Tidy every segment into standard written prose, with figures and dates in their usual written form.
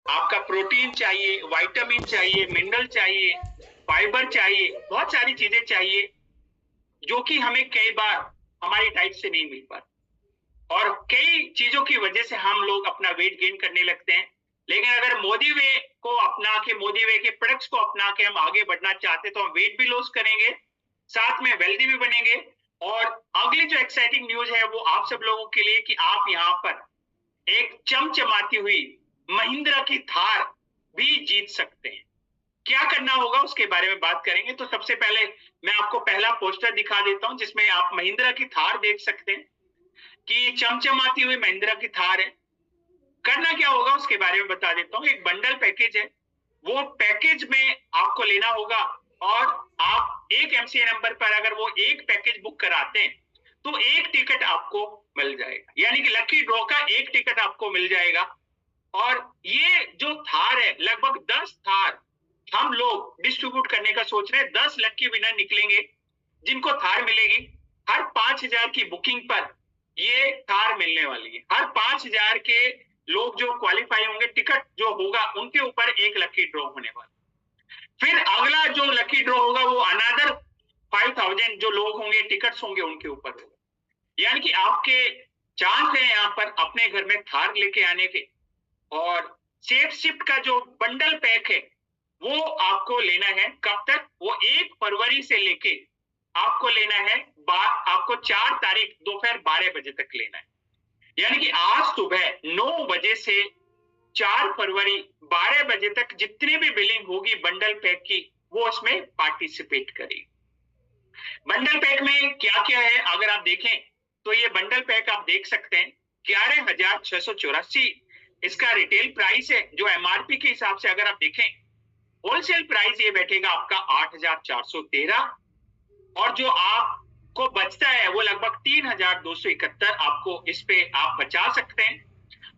आपका प्रोटीन चाहिए, विटामिन चाहिए, मिनरल चाहिए, फाइबर चाहिए, बहुत सारी चीजें चाहिए जो कि हमें कई बार हमारी डाइट से नहीं मिल पाती। और कई चीजों की वजह से हम लोग अपना वेट गेन करने लगते हैं। लेकिन अगर मोदी वे को अपना के, मोदी वे के प्रोडक्ट्स को अपना के हम आगे बढ़ना चाहते तो हम वेट भी लॉस करेंगे, साथ में वेल्दी भी बनेंगे। और अगली जो एक्साइटिंग न्यूज है वो आप सब लोगों के लिए कि आप यहाँ पर एक चमचमाती हुई महिंद्रा की थार भी जीत सकते हैं। क्या करना होगा उसके बारे में बात करेंगे। तो सबसे पहले मैं आपको पहला पोस्टर दिखा देता हूं जिसमें आप महिंद्रा की थार देख सकते हैं कि चमचमाती हुई महिंद्रा की थार है। करना क्या होगा उसके बारे में बता देता हूँ। एक बंडल पैकेज है, वो पैकेज में आपको लेना होगा और आप एक एमसीए नंबर पर अगर वो एक पैकेज बुक कराते हैं तो एक टिकट आपको मिल जाएगा, यानी कि लकी ड्रॉ का एक टिकट आपको मिल जाएगा। और ये जो थार है, लगभग 10 थार हम लोग डिस्ट्रीब्यूट करने का सोच रहे हैं। 10 लकी विनर निकलेंगे जिनको थार मिलेगी। हर 5,000 की बुकिंग पर ये थार मिलने वाली है। हर 5,000 के लोग जो क्वालिफाई होंगे, टिकट जो होगा उनके ऊपर एक लकी ड्रॉ होने वाला। फिर अगला जो लकी ड्रॉ होगा वो अनदर 5,000 जो लोग होंगे, टिकट्स होंगे, उनके ऊपर होगा। यानी कि आपके चांस है यहाँ पर अपने घर में थार लेके आने के। और सेफ शिफ्ट का जो बंडल पैक है वो आपको लेना है। कब तक? वो 1 फरवरी से लेके आपको लेना है, आपको 4 तारीख दोपहर 12 बजे तक लेना है। यानी कि आज सुबह 9 बजे से 4 फरवरी 12 बजे तक जितनी भी बिलिंग होगी बंडल पैक की, वो उसमें पार्टिसिपेट करेगी। बंडल पैक में क्या क्या है अगर आप देखें तो ये बंडल पैक आप देख सकते हैं 11,684 इसका रिटेल प्राइस है। जो एमआरपी के हिसाब से अगर आप देखें, होलसेल प्राइस ये बैठेगा आपका 8,413। और जो आपको बचता है वो लगभग 3,271 आपको इस पे आप बचा सकते हैं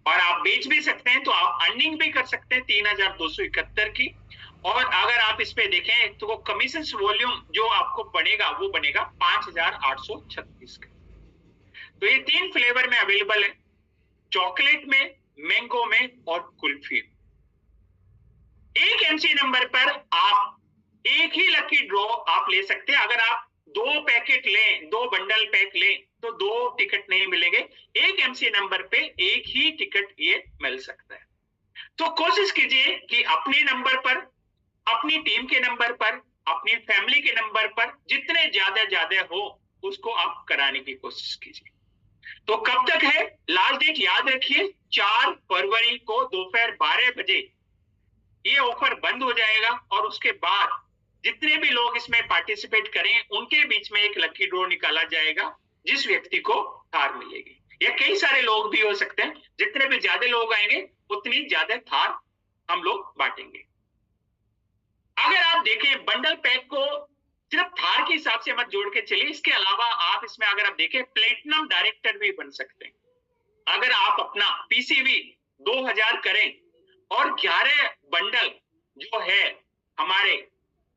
और आप बेच भी सकते हैं, तो आप अर्निंग भी कर सकते हैं 3,271 की। और अगर आप इस पे देखें तो वो कमीशन वॉल्यूम जो आपको बनेगा वो बनेगा 5,836 का। तो ये 3 फ्लेवर में अवेलेबल है, चॉकलेट में, मैंगो में और कुल्फी। एक एमसी नंबर पर आप एक ही लकी ड्रॉ आप ले सकते हैं। अगर आप 2 पैकेट लें, 2 बंडल पैक लें तो 2 टिकट नहीं मिलेंगे। एक एमसी नंबर पे एक ही टिकट ये मिल सकता है। तो कोशिश कीजिए कि अपने नंबर पर, अपनी टीम के नंबर पर, अपनी फैमिली के नंबर पर जितने ज्यादा हो उसको आप कराने की कोशिश कीजिए। तो कब तक है लास्ट डेट? याद रखिए 4 फरवरी को दोपहर 12 बजे ये ऑफर बंद हो जाएगा और उसके बाद जितने भी लोग इसमें पार्टिसिपेट करें उनके बीच में एक लकी ड्रॉ निकाला जाएगा जिस व्यक्ति को थार मिलेगी। या कई सारे लोग भी हो सकते हैं, जितने भी ज्यादा लोग आएंगे उतनी ज्यादा थार हम लोग बांटेंगे। अगर आप देखें बंडल पैक को सिर्फ थार के हिसाब से मत जोड़ के चलिए, इसके अलावा आप इसमें अगर आप देखें प्लेटिनम डायरेक्टर भी बन सकते हैं। अगर आप अपना पीसीवी 2000 करें और 11 बंडल जो है हमारे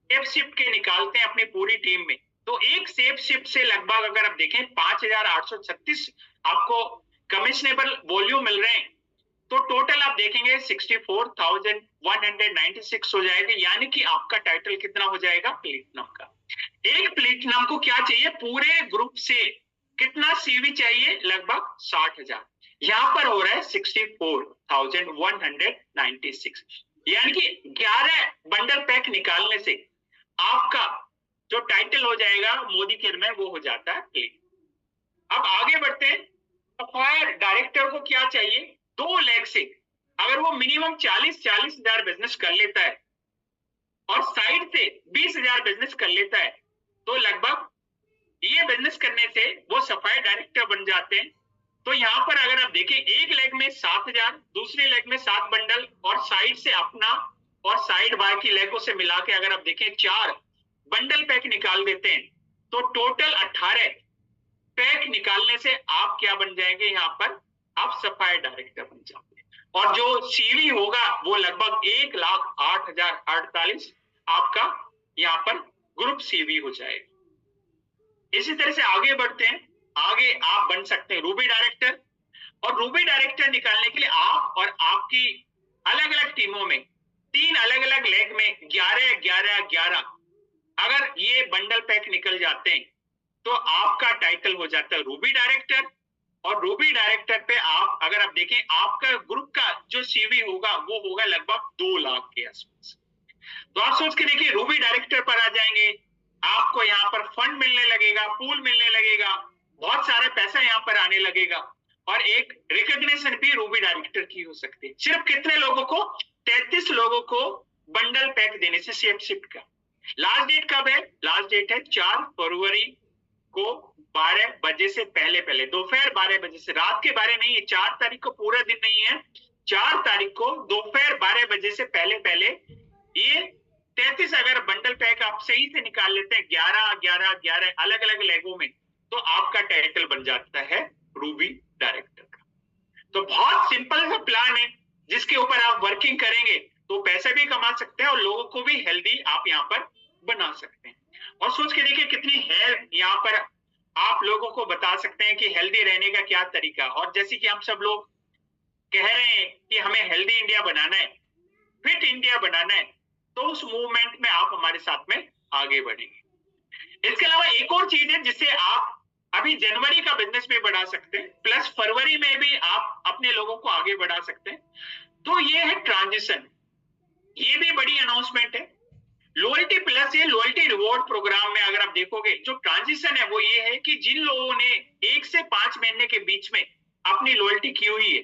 सेफ शिफ्ट के निकालते हैं अपनी पूरी टीम में, तो एक सेफ शिफ्ट से लगभग अगर आप देखें 5,836 आपको कमिश्नेबल वॉल्यूम मिल रहे हैं। तो टोटल आप देखेंगे 64,196 हो जाएगा। यानी कि आपका टाइटल कितना हो जाएगा? प्लेटिनम का। एक प्लेटिनम को क्या चाहिए? पूरे ग्रुप से कितना सीवी चाहिए? लगभग 60,000। यहां पर हो रहा है 64,196। यानी कि 11 बंडल पैक निकालने से आपका जो टाइटल हो जाएगा मोदी केयर में वो हो जाता है प्लेट। अब आगे बढ़ते हैं। सफायर डायरेक्टर को क्या चाहिए? 2 लाख से अगर वो मिनिमम 40,000 बिजनेस कर लेता है और साइड से 20,000 बिजनेस कर लेता है तो लगभग ये बिजनेस करने से वो सफायर डायरेक्टर बन जाते हैं। तो यहाँ पर अगर आप देखें 1 लेग में 7,000, दूसरे लेग में 7 बंडल और साइड से अपना और साइड बाय की लेगों से मिला के अगर आप देखें 4 बंडल पैक निकाल देते हैं तो टोटल 18 पैक निकालने से आप क्या बन जाएंगे? यहाँ पर आप सफायर डायरेक्टर बन जाओगे। और जो सीवी होगा वो लगभग 1,08,048 आपका यहाँ पर ग्रुप सीवी हो जाएगा। इसी तरह से आगे बढ़ते हैं। आगे आप बन सकते हैं रूबी डायरेक्टर। और रूबी डायरेक्टर निकालने के लिए आप और आपकी अलग अलग टीमों में 3 अलग अलग लेग में 11 11 11 अगर ये बंडल पैक निकल जाते हैं तो आपका टाइटल हो जाता है रूबी डायरेक्टर। और रूबी डायरेक्टर पे आप अगर आप देखें आपका ग्रुप का जो सीवी होगा वो होगा लगभग 2 लाख के आसपास। तो आप सोच के देखिए रूबी डायरेक्टर पर आ जाएंगे, आपको यहाँ पर फंड मिलने लगेगा, पूल मिलने लगेगा, बहुत सारा पैसा यहाँ पर आने लगेगा और एक रिकॉग्निशन भी रूबी डायरेक्टर की हो सकती है। सिर्फ कितने लोगों को? 33 लोगों को बंडल पैक देने से सेफ शिफ्ट का। लास्ट डेट कब है? लास्ट डेट है 4 फरवरी को 12 बजे से पहले पहले, दोपहर 12 बजे से, रात के 12 नहीं है, 4 तारीख को पूरा दिन नहीं है, 4 तारीख को दोपहर 12 बजे से पहले पहले ये 33 अगर बंडल पैक आप सही से निकाल लेते हैं 11 11 11 अलग अलग लेगों में, तो आपका टाइटल बन जाता है रूबी डायरेक्टर का। तो बहुत सिंपल सा प्लान है जिसके ऊपर आप वर्किंग करेंगे तो पैसे भी कमा सकते हैं और लोगों को भी हेल्दी आप यहाँ पर बना सकते हैं। और सोच के देखिए कितनी हेल्थ यहाँ पर आप लोगों को बता सकते हैं कि हेल्दी रहने का क्या तरीका। और जैसे कि हम सब लोग कह रहे हैं कि हमें हेल्दी इंडिया बनाना है, फिट इंडिया बनाना है, तो उस मूवमेंट में आप हमारे साथ में आगे बढ़ेंगे। इसके अलावा एक और चीज है जिससे आप अभी जनवरी का बिजनेस भी बढ़ा सकते हैं, प्लस फरवरी में भी आप अपने लोगों को आगे बढ़ा सकते हैं। तो ये है ट्रांजिशन, ये भी बड़ी अनाउंसमेंट है। लॉयल्टी प्लस ये लॉयल्टी रिवॉर्ड प्रोग्राम में अगर आप देखोगे जो ट्रांजिशन है वो ये है कि जिन लोगों ने 1 से 5 महीने के बीच में अपनी लॉयल्टी की हुई है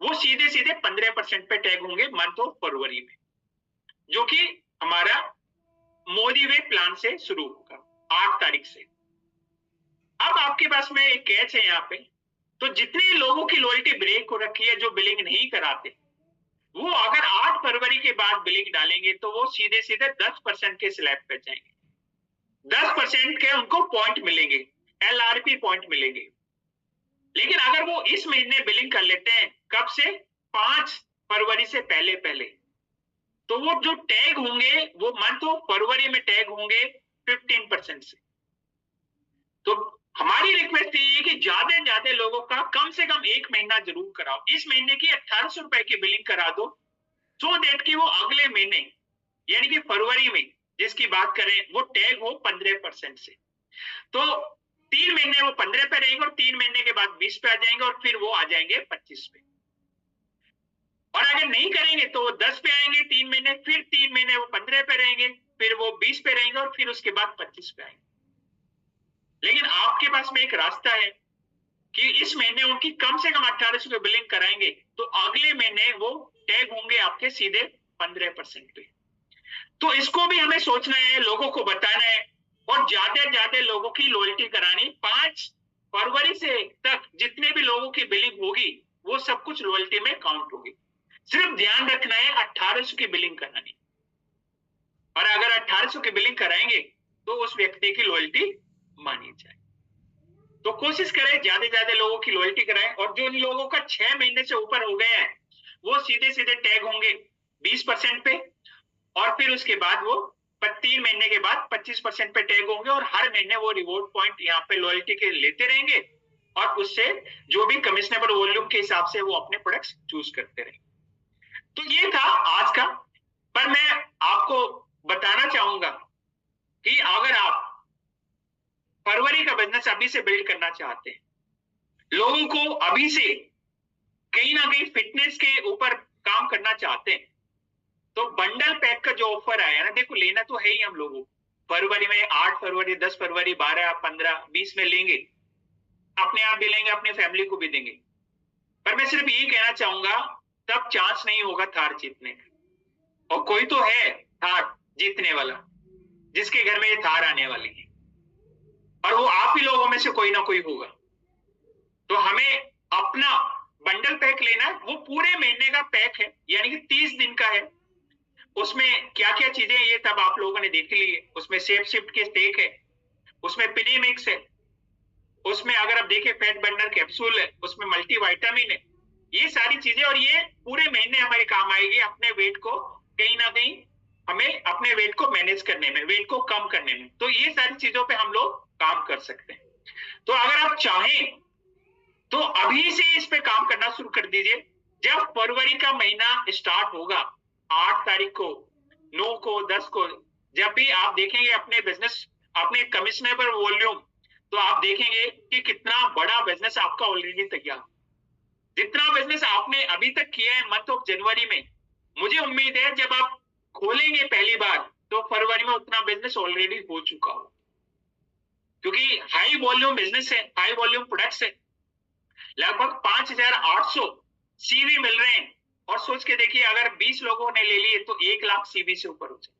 वो सीधे सीधे 15% पे टैग होंगे मंथ ऑफ फरवरी में, जो कि हमारा मोदी वे प्लान से शुरू होगा 8 तारीख से। अब आपके पास में एक कैच है यहाँ पे, तो जितने लोगों की लॉयल्टी ब्रेक हो रखी है जो बिलिंग नहीं कराते, वो अगर 8 फरवरी के बाद बिलिंग डालेंगे तो वो सीधे सीधे 10% के स्लैब पे जाएंगे। 10% के उनको पॉइंट मिलेंगे, एलआरपी पॉइंट मिलेंगे। लेकिन अगर वो इस महीने बिलिंग कर लेते हैं, कब से? 5 फरवरी से पहले पहले, तो वो जो टैग होंगे वो मंथ ऑफ फरवरी में टैग होंगे 15% से। तो हमारी रिक्वेस्ट ये है कि ज्यादा से ज्यादा लोगों का कम से कम 1 महीना जरूर कराओ। इस महीने की 1800 रुपए की बिलिंग करा दो, सो दैट कि वो अगले महीने यानी कि फरवरी में जिसकी बात करें वो टैग हो 15% से। तो 3 महीने वो 15 पे रहेंगे और 3 महीने के बाद 20 पे आ जाएंगे और फिर वो आ जाएंगे 25 पे। और अगर नहीं करेंगे तो वो 10 पे आएंगे 3 महीने, फिर 3 महीने वो 15 पे रहेंगे, फिर वो 20 पे रहेंगे और फिर उसके बाद 25 पे आएंगे। लेकिन आपके पास में एक रास्ता है कि इस महीने उनकी कम से कम 1800 की बिलिंग कराएंगे तो अगले महीने वो टैग होंगे आपके सीधे 15% पे। तो इसको भी हमें सोचना है, लोगों को बताना है और ज्यादा से ज्यादा लोगों की लॉयल्टी करानी। 5 फरवरी से तक जितने भी लोगों की बिलिंग होगी वो सब कुछ लॉयल्टी में काउंट होगी। सिर्फ ध्यान रखना है 1800 की बिलिंग करानी, और अगर 1800 की बिलिंग कराएंगे तो उस व्यक्ति की लॉयल्टी मानी जाए। तो कोशिश करें ज्यादा से ज्यादा लोगों की लॉयल्टी कराएं। और जो लोगों का 6 महीने से ऊपर हो गए हैं वो सीधे सीधे टैग होंगे 20% पे, और फिर उसके बाद वो 3 महीने के बाद 25% पे टैग होंगे और हर महीने वो रिवॉर्ड पॉइंट यहाँ पे लॉयल्टी के लेते रहेंगे और उससे जो भी कमिश्नेबल वॉल्यूम के हिसाब से वो अपने प्रोडक्ट्स चूज करते रहेंगे। तो ये था आज का। पर मैं आपको बताना चाहूंगा कि अगर आप फरवरी का बिजनेस अभी से बिल्ड करना चाहते हैं, लोगों को अभी से कहीं ना कहीं फिटनेस के ऊपर काम करना चाहते हैं, तो बंडल पैक का जो ऑफर आया ना, देखो लेना तो है ही हम लोगों फरवरी में, 8 फरवरी 10 फरवरी 12 15 20 में लेंगे, अपने आप भी लेंगे, अपनी फैमिली को भी देंगे। पर मैं सिर्फ यही कहना चाहूंगा तब चांस नहीं होगा थार जीतने का। और कोई तो है थार जीतने वाला जिसके घर में ये थार आने वाली है, और वो आप ही लोगों में से कोई ना कोई होगा। तो हमें अपना बंडल पैक लेना, वो पूरे महीने का पैक है यानी कि 30 दिन का है। उसमें क्या क्या चीजें ये तब आप लोगों ने देख ली है। उसमें सेफ शिफ्ट के स्टेक है, उसमें प्री मिक्स है, उसमें अगर आप देखें फैट बर्नर कैप्सूल है, उसमें मल्टीविटामिन है, ये सारी चीजें। और ये पूरे महीने हमारे काम आएगी अपने वेट को कहीं ना कहीं, हमें अपने वेट को मैनेज करने में, वेट को कम करने में। तो ये सारी चीजों पे हम लोग काम कर सकते हैं। तो अगर आप चाहें तो अभी से इस पे काम करना शुरू कर दीजिए। जब फरवरी का महीना स्टार्ट होगा 8 तारीख को, 9 को, 10 को, जब भी आप देखेंगे अपने बिजनेस, अपने कमिश्नेबल वॉल्यूम, तो आप देखेंगे कि कितना बड़ा बिजनेस आपका ऑलरेडी तैयार। जितना बिजनेस आपने अभी तक किया है मंथ ऑफ जनवरी में, मुझे उम्मीद है जब आप खोलेंगे पहली बार तो फरवरी में उतना बिजनेस ऑलरेडी हो चुका हो, क्योंकि हाई वॉल्यूम बिजनेस है, हाई वॉल्यूम प्रोडक्ट्स है। लगभग 5,800 सीवी मिल रहे हैं, और सोच के देखिए अगर 20 लोगों ने ले लिए तो 1 लाख सीवी से ऊपर हो जाए।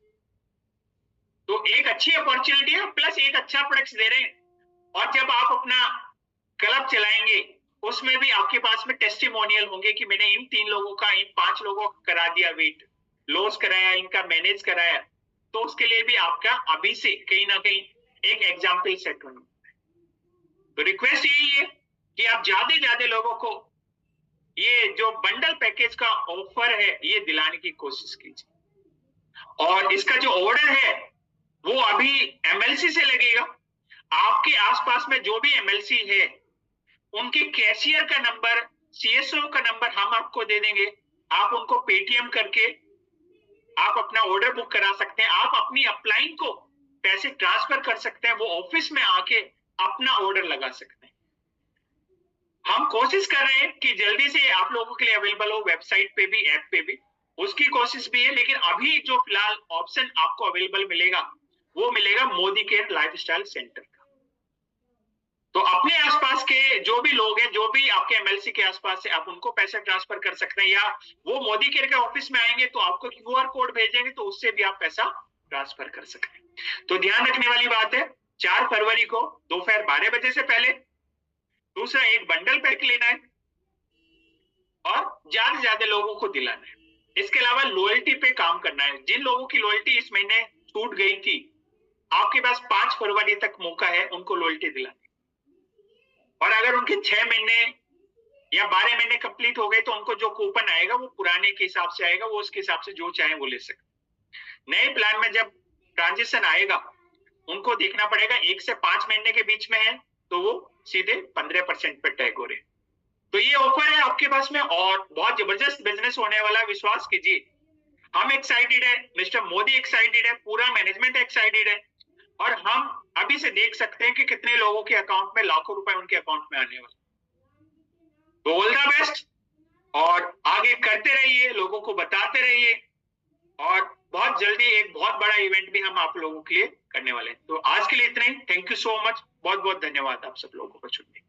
तो एक अच्छी अपॉर्चुनिटी है, प्लस एक अच्छा प्रोडक्ट्स दे रहे हैं। और जब आप अपना क्लब चलाएंगे उसमें भी आपके पास में टेस्टिमोनियल होंगे कि मैंने इन 3 लोगों का, इन 5 लोगों का करा दिया, वेट लॉस कराया, इनका मैनेज कराया, तो उसके लिए भी आपका अभी से कहीं ना कहीं एक एग्जाम्पल सेट होना। तो रिक्वेस्ट यही है कि आप ज्यादा लोगों को ये जो बंडल पैकेज का ऑफर है ये दिलाने की कोशिश कीजिए। और इसका जो ऑर्डर है वो अभी एमएलसी से लगेगा। आपके आसपास में जो भी एमएलसी है उनके कैशियर का नंबर, सीएसओ का नंबर हम आपको दे देंगे। आप उनको पेटीएम करके आप अपना ऑर्डर बुक करा सकते हैं। आप अपनी अपलाइन को पैसे ट्रांसफर कर सकते हैं, वो ऑफिस में आके अपना ऑर्डर लगा सकते हैं। हम कोशिश कर रहे हैं कि जल्दी से आप लोगों के लिए अवेलेबल हो, वेबसाइट पे भी, ऐप पे भी, उसकी कोशिश भी है। लेकिन अभी जो फिलहाल ऑप्शन आपको अवेलेबल मिलेगा वो मिलेगा मोदी केयर लाइफस्टाइल सेंटर का। तो अपने आसपास के जो भी लोग हैं, जो भी आपके एमएलसी के आसपास है, आप उनको पैसा ट्रांसफर कर सकते हैं, या वो मोदी केयर के ऑफिस में आएंगे तो आपको क्यूआर कोड भेजेंगे तो उससे भी आप पैसा ट्रांसफर कर सकते हैं। तो ध्यान रखने वाली बात है, 4 फरवरी को दोपहर 12 बजे से पहले दूसरा एक बंडल पैक लेना है और ज्यादा से ज्यादा लोगों को दिलाना है। इसके अलावा लॉयल्टी पे काम करना है। जिन लोगों की लॉयल्टी इस महीने छूट गई थी, आपके पास 5 फरवरी तक मौका है उनको लॉयल्टी दिलाने। और अगर उनके 6 महीने या 12 महीने कंप्लीट हो गए तो उनको जो कूपन आएगा वो पुराने के हिसाब से आएगा, वो उसके हिसाब से जो चाहे वो ले सकते। नए प्लान में जब ट्रांजिशन आएगा उनको देखना पड़ेगा 1 से 5 महीने के बीच में है तो वो सीधे 15% पे टैग हो रहे। तो ये ऑफर है आपके पास में और बहुत जबरदस्त बिजनेस होने वाला, विश्वास कीजिए। हम एक्साइटेड है, मिस्टर मोदी एक्साइटेड है, पूरा मैनेजमेंट एक्साइटेड है, और हम अभी से देख सकते हैं कि कितने लोगों के अकाउंट में लाखों रुपए उनके अकाउंट में आने वाले। तो ऑल द बेस्ट, और आगे करते रहिए, लोगों को बताते रहिए, और बहुत जल्दी एक बहुत बड़ा इवेंट भी हम आप लोगों के लिए करने वाले हैं। तो आज के लिए इतना ही। थैंक यू सो मच, बहुत बहुत धन्यवाद आप सब लोगों को चुनने।